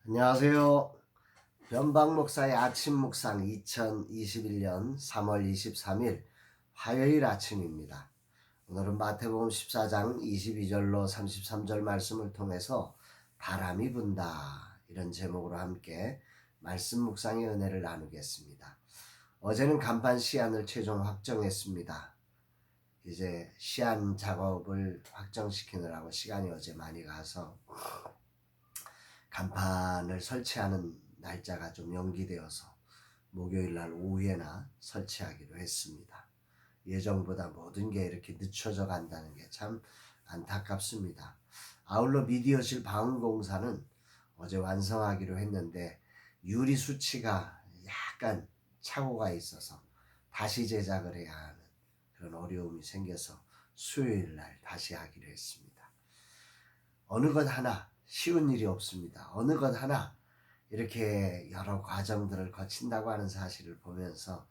안녕하세요. 변방 목사의 아침 묵상 2021년 3월 23일 화요일 아침입니다. 오늘은 마태복음 14장 22절로 33절 말씀을 통해서 바람이 분다 이런 제목으로 함께 말씀 묵상의 은혜를 나누겠습니다. 어제는 간판 시안을 최종 확정했습니다. 이제 시안 작업을 확정시키느라고 시간이 어제 많이 가서 간판을 설치하는 날짜가 좀 연기되어서 목요일 날 오후에나 설치하기로 했습니다. 예정보다 모든 게 이렇게 늦춰져 간다는 게 참 안타깝습니다. 아울러 미디어실 방음공사는 어제 완성하기로 했는데 유리 수치가 약간 착오가 있어서 다시 제작을 해야 하는 그런 어려움이 생겨서 수요일 날 다시 하기로 했습니다. 어느 것 하나 쉬운 일이 없습니다. 어느 것 하나 이렇게 여러 과정들을 거친다고 하는 사실을 보면서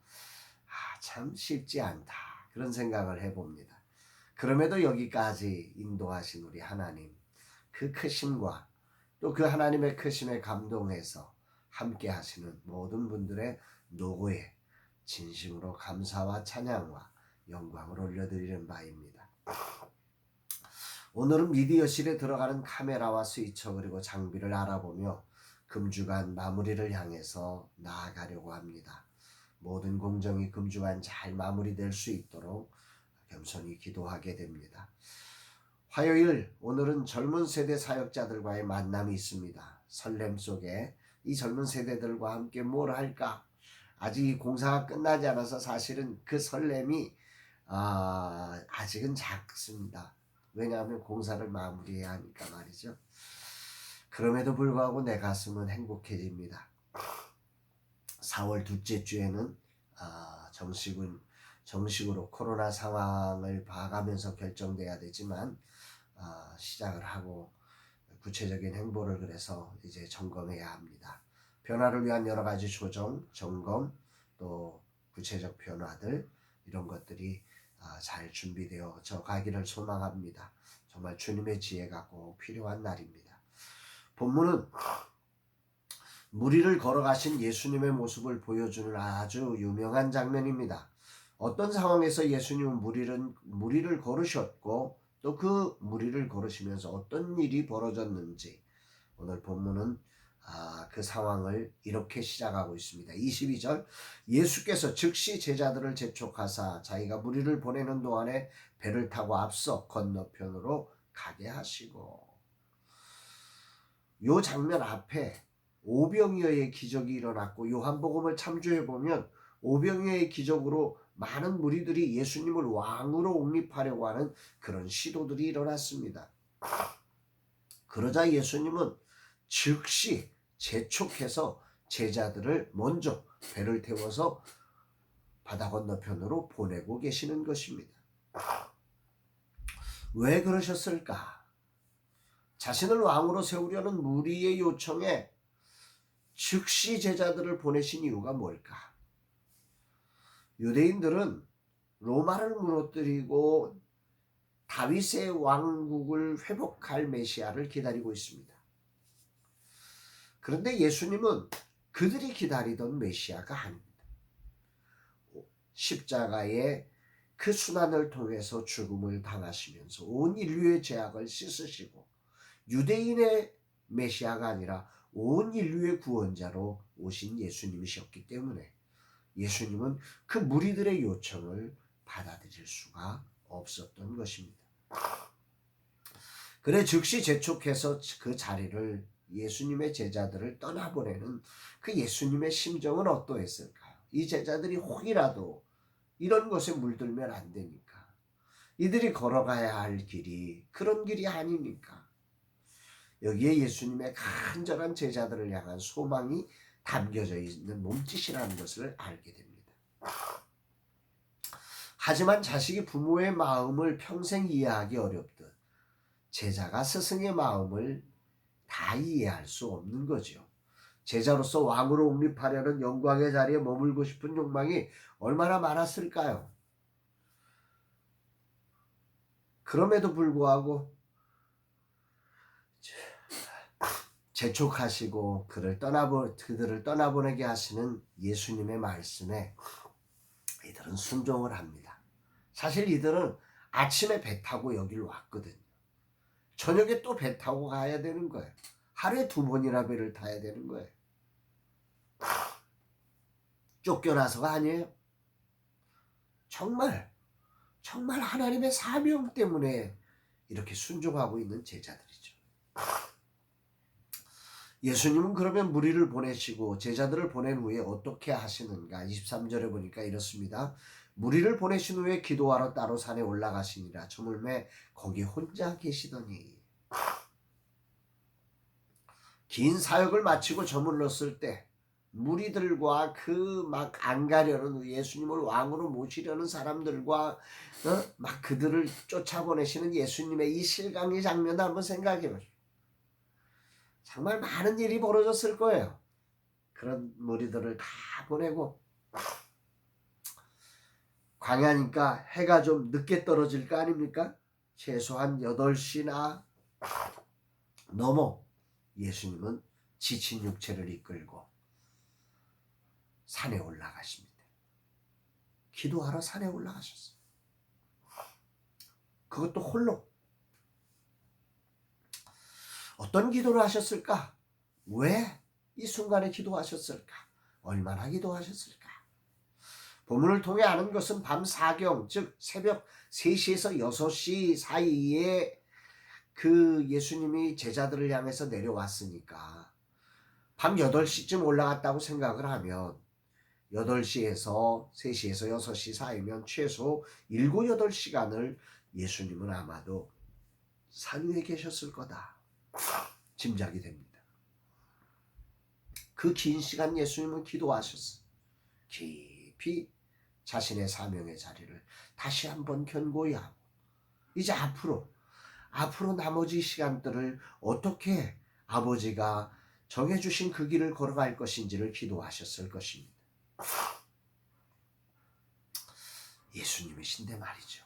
참 쉽지 않다 그런 생각을 해봅니다. 그럼에도 여기까지 인도하신 우리 하나님 그 크심과 또 그 하나님의 크심에 감동해서 함께 하시는 모든 분들의 노고에 진심으로 감사와 찬양과 영광을 올려드리는 바입니다. 오늘은 미디어실에 들어가는 카메라와 스위처 그리고 장비를 알아보며 금주간 마무리를 향해서 나아가려고 합니다. 모든 공정이 금주간 잘 마무리될 수 있도록 겸손히 기도하게 됩니다. 화요일 오늘은 젊은 세대 사역자들과의 만남이 있습니다. 설렘 속에 이 젊은 세대들과 함께 뭘 할까? 아직 이 공사가 끝나지 않아서 사실은 그 설렘이 아직은 작습니다. 왜냐하면 공사를 마무리해야 하니까 말이죠. 그럼에도 불구하고 내 가슴은 행복해집니다. 4월 둘째 주에는 정식으로 코로나 상황을 봐가면서 결정돼야 되지만 시작을 하고 구체적인 행보를 그래서 이제 점검해야 합니다. 변화를 위한 여러 가지 조정, 점검, 또 구체적 변화들 이런 것들이 잘 준비되어져 가기를 소망합니다. 정말 주님의 지혜가 꼭 필요한 날입니다. 본문은 무리를 걸어가신 예수님의 모습을 보여주는 아주 유명한 장면입니다. 어떤 상황에서 예수님은 무리를 걸으셨고 또 그 무리를 걸으시면서 어떤 일이 벌어졌는지 오늘 본문은 그 상황을 이렇게 시작하고 있습니다. 22절 예수께서 즉시 제자들을 재촉하사 자기가 무리를 보내는 동안에 배를 타고 앞서 건너편으로 가게 하시고 요 장면 앞에 오병이어의 기적이 일어났고 요한복음을 참조해 보면 오병이어의 기적으로 많은 무리들이 예수님을 왕으로 옹립하려고 하는 그런 시도들이 일어났습니다. 그러자 예수님은 즉시 재촉해서 제자들을 먼저 배를 태워서 바다 건너편으로 보내고 계시는 것입니다. 왜 그러셨을까? 자신을 왕으로 세우려는 무리의 요청에 즉시 제자들을 보내신 이유가 뭘까? 유대인들은 로마를 무너뜨리고 다윗의 왕국을 회복할 메시아를 기다리고 있습니다. 그런데 예수님은 그들이 기다리던 메시아가 아닙니다. 십자가의 그 순환을 통해서 죽음을 당하시면서 온 인류의 죄악을 씻으시고 유대인의 메시아가 아니라 온 인류의 구원자로 오신 예수님이셨기 때문에 예수님은 그 무리들의 요청을 받아들일 수가 없었던 것입니다. 그래 즉시 재촉해서 그 자리를 예수님의 제자들을 떠나보내는 그 예수님의 심정은 어떠했을까요? 이 제자들이 혹이라도 이런 것에 물들면 안 되니까. 이들이 걸어가야 할 길이 그런 길이 아니니까. 여기에 예수님의 간절한 제자들을 향한 소망이 담겨져 있는 몸짓이라는 것을 알게 됩니다. 하지만 자식이 부모의 마음을 평생 이해하기 어렵듯 제자가 스승의 마음을 다 이해할 수 없는 거죠. 제자로서 왕으로 옹립하려는 영광의 자리에 머물고 싶은 욕망이 얼마나 많았을까요? 그럼에도 불구하고 재촉하시고 그들을 떠나보내게 하시는 예수님의 말씀에 이들은 순종을 합니다. 사실 이들은 아침에 배 타고 여기를 왔거든요. 저녁에 또 배 타고 가야 되는 거예요. 하루에 2번이나 배를 타야 되는 거예요. 쫓겨나서가 아니에요. 정말 하나님의 사명 때문에 이렇게 순종하고 있는 제자들이죠. 예수님은 그러면 무리를 보내시고 제자들을 보낸 후에 어떻게 하시는가? 23절에 보니까 이렇습니다. 무리를 보내신 후에 기도하러 따로 산에 올라가시니라. 저물매 거기 혼자 계시더니, 긴 사역을 마치고 저물렀을 때 무리들과 그 막 안 가려는 예수님을 왕으로 모시려는 사람들과 막 그들을 쫓아보내시는 예수님의 이 실강의 장면을 한번 생각해 보십시오. 정말 많은 일이 벌어졌을 거예요. 그런 무리들을 다 보내고 광야니까 해가 좀 늦게 떨어질 거 아닙니까? 최소한 8시나 넘어 예수님은 지친 육체를 이끌고 산에 올라가십니다. 기도하러 산에 올라가셨어요. 그것도 홀로. 어떤 기도를 하셨을까? 왜 이 순간에 기도하셨을까? 얼마나 기도하셨을까? 본문을 통해 아는 것은 밤 4경, 즉 새벽 3시에서 6시 사이에 그 예수님이 제자들을 향해서 내려왔으니까 밤 8시쯤 올라갔다고 생각을 하면 8시에서 3시에서 6시 사이면 최소 7, 8시간을 예수님은 아마도 산 위에 계셨을 거다 짐작이 됩니다. 그 긴 시간 예수님은 기도하셨어요. 깊이 자신의 사명의 자리를 다시 한번 견고히 하고 이제 앞으로 나머지 시간들을 어떻게 아버지가 정해주신 그 길을 걸어갈 것인지를 기도하셨을 것입니다. 예수님이신데 말이죠.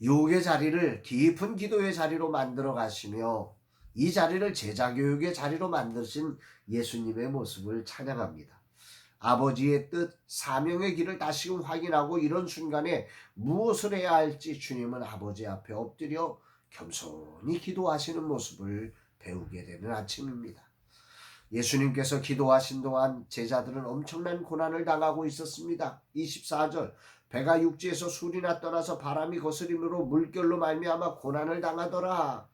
유혹의 자리를 깊은 기도의 자리로 만들어 가시며 이 자리를 제자교육의 자리로 만드신 예수님의 모습을 찬양합니다. 아버지의 뜻, 사명의 길을 다시금 확인하고 이런 순간에 무엇을 해야 할지 주님은 아버지 앞에 엎드려 겸손히 기도하시는 모습을 배우게 되는 아침입니다. 예수님께서 기도하신 동안 제자들은 엄청난 고난을 당하고 있었습니다. 24절 배가 육지에서 술이나 떠나서 바람이 거스림으로 물결로 말미암아 고난을 당하더라.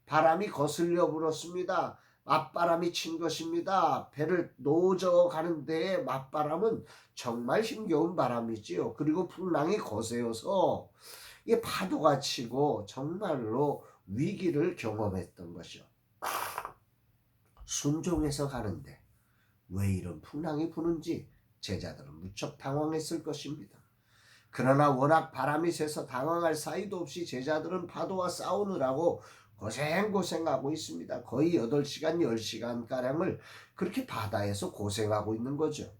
바람이 거슬려 불었습니다. 맞바람이 친 것입니다. 배를 놓저 가는 데에 맞바람은 정말 힘겨운 바람이지요. 그리고 풍랑이 거세어서 이 파도가 치고 정말로 위기를 경험했던 것이요. 순종해서 가는데 왜 이런 풍랑이 부는지 제자들은 무척 당황했을 것입니다. 그러나 워낙 바람이 세서 당황할 사이도 없이 제자들은 파도와 싸우느라고 고생하고 있습니다. 거의 8시간, 10시간가량을 그렇게 바다에서 고생하고 있는 거죠.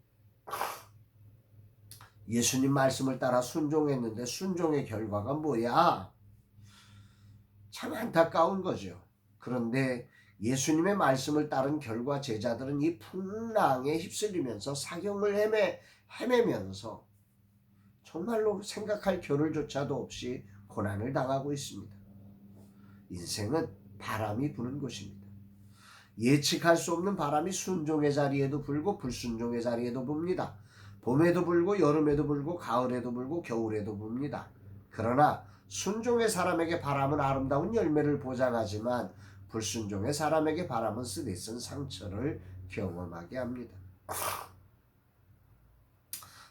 예수님 말씀을 따라 순종했는데 순종의 결과가 뭐야? 참 안타까운 거죠. 그런데 예수님의 말씀을 따른 결과 제자들은 이 풍랑에 휩쓸리면서 사경을 헤매면서 정말로 생각할 겨를조차도 없이 고난을 당하고 있습니다. 인생은 바람이 부는 것입니다. 예측할 수 없는 바람이 순종의 자리에도 불고 불순종의 자리에도 붑니다. 봄에도 불고 여름에도 불고 가을에도 불고 겨울에도 붑니다. 그러나 순종의 사람에게 바람은 아름다운 열매를 보장하지만 불순종의 사람에게 바람은 쓰디쓴 상처를 경험하게 합니다.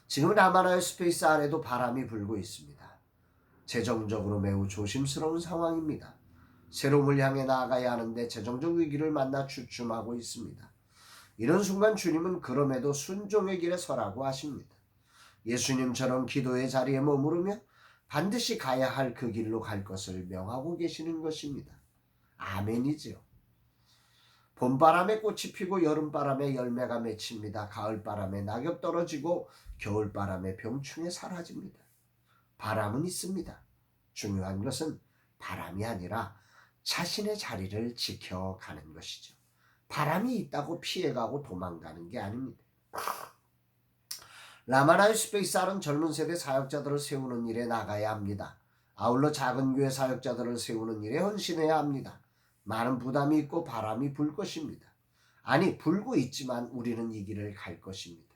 지금 라마나의 스페이스 안에도 바람이 불고 있습니다. 재정적으로 매우 조심스러운 상황입니다. 새로움을 향해 나아가야 하는데 재정적 위기를 만나 주춤하고 있습니다. 이런 순간 주님은 그럼에도 순종의 길에 서라고 하십니다. 예수님처럼 기도의 자리에 머무르며 반드시 가야 할 그 길로 갈 것을 명하고 계시는 것입니다. 아멘이지요. 봄바람에 꽃이 피고 여름바람에 열매가 맺힙니다. 가을바람에 낙엽 떨어지고 겨울바람에 병충해 사라집니다. 바람은 있습니다. 중요한 것은 바람이 아니라 자신의 자리를 지켜가는 것이죠. 바람이 있다고 피해가고 도망가는 게 아닙니다. 라마나의 스페이스알은 젊은 세대 사역자들을 세우는 일에 나가야 합니다. 아울러 작은 교회 사역자들을 세우는 일에 헌신해야 합니다. 많은 부담이 있고 바람이 불 것입니다. 아니, 불고 있지만 우리는 이 길을 갈 것입니다.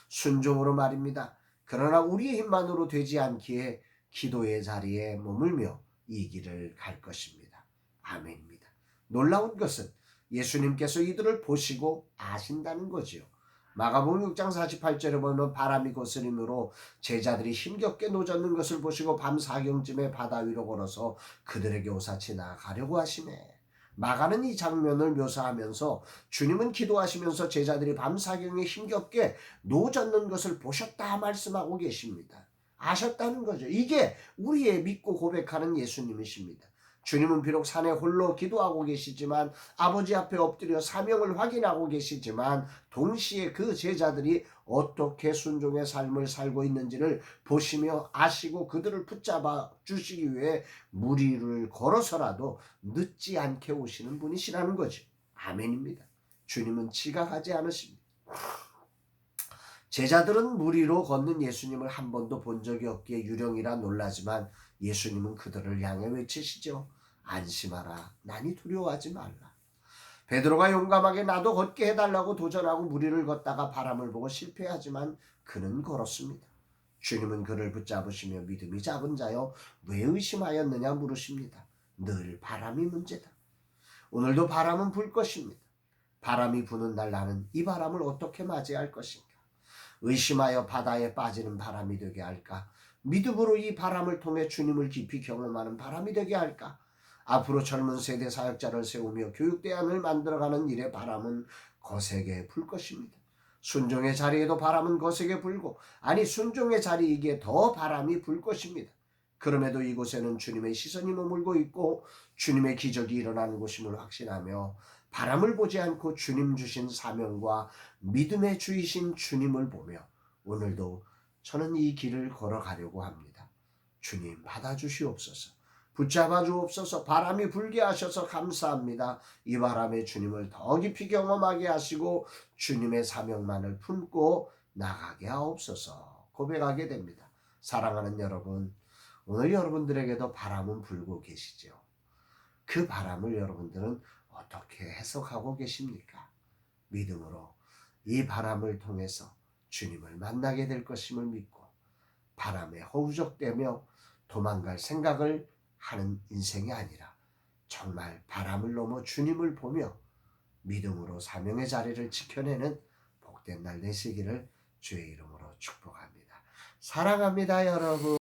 순종으로 말입니다. 그러나 우리의 힘만으로 되지 않기에 기도의 자리에 머물며 이 길을 갈 것입니다. 아멘입니다. 놀라운 것은 예수님께서 이들을 보시고 아신다는 거지요. 마가복음 6장 48절에 보면 바람이 거스림으로 제자들이 힘겹게 노젓는 것을 보시고 밤 사경쯤에 바다 위로 걸어서 그들에게 오사 지나가려고 하시네. 마가는 이 장면을 묘사하면서 주님은 기도하시면서 제자들이 밤 사경에 힘겹게 노젓는 것을 보셨다 말씀하고 계십니다. 아셨다는 거죠. 이게 우리의 믿고 고백하는 예수님이십니다. 주님은 비록 산에 홀로 기도하고 계시지만 아버지 앞에 엎드려 사명을 확인하고 계시지만 동시에 그 제자들이 어떻게 순종의 삶을 살고 있는지를 보시며 아시고 그들을 붙잡아 주시기 위해 물 위를 걸어서라도 늦지 않게 오시는 분이시라는 거죠. 아멘입니다. 주님은 지각하지 않으십니다. 제자들은 물 위로 걷는 예수님을 한 번도 본 적이 없기에 유령이라 놀라지만 예수님은 그들을 향해 외치시죠. 안심하라. 나니 두려워하지 말라. 베드로가 용감하게 나도 걷게 해달라고 도전하고 물 위를 걷다가 바람을 보고 실패하지만 그는 걸었습니다. 주님은 그를 붙잡으시며 믿음이 작은 자여 왜 의심하였느냐 물으십니다. 늘 바람이 문제다. 오늘도 바람은 불 것입니다. 바람이 부는 날 나는 이 바람을 어떻게 맞이할 것인가? 의심하여 바다에 빠지는 바람이 되게 할까? 믿음으로 이 바람을 통해 주님을 깊이 경험하는 바람이 되게 할까? 앞으로 젊은 세대 사역자를 세우며 교육대안을 만들어가는 일에 바람은 거세게 불 것입니다. 순종의 자리에도 바람은 거세게 불고, 아니 순종의 자리이기에 더 바람이 불 것입니다. 그럼에도 이곳에는 주님의 시선이 머물고 있고 주님의 기적이 일어나는 곳임을 확신하며 바람을 보지 않고 주님 주신 사명과 믿음의 주이신 주님을 보며 오늘도 저는 이 길을 걸어가려고 합니다. 주님 받아주시옵소서. 붙잡아 주옵소서. 바람이 불게 하셔서 감사합니다. 이 바람에 주님을 더 깊이 경험하게 하시고 주님의 사명만을 품고 나가게 하옵소서 고백하게 됩니다. 사랑하는 여러분, 오늘 여러분들에게도 바람은 불고 계시죠. 그 바람을 여러분들은 어떻게 해석하고 계십니까? 믿음으로 이 바람을 통해서 주님을 만나게 될 것임을 믿고 바람에 허우적대며 도망갈 생각을 하는 인생이 아니라 정말 바람을 넘어 주님을 보며 믿음으로 사명의 자리를 지켜내는 복된 날 되시기를 주의 이름으로 축복합니다. 사랑합니다, 여러분.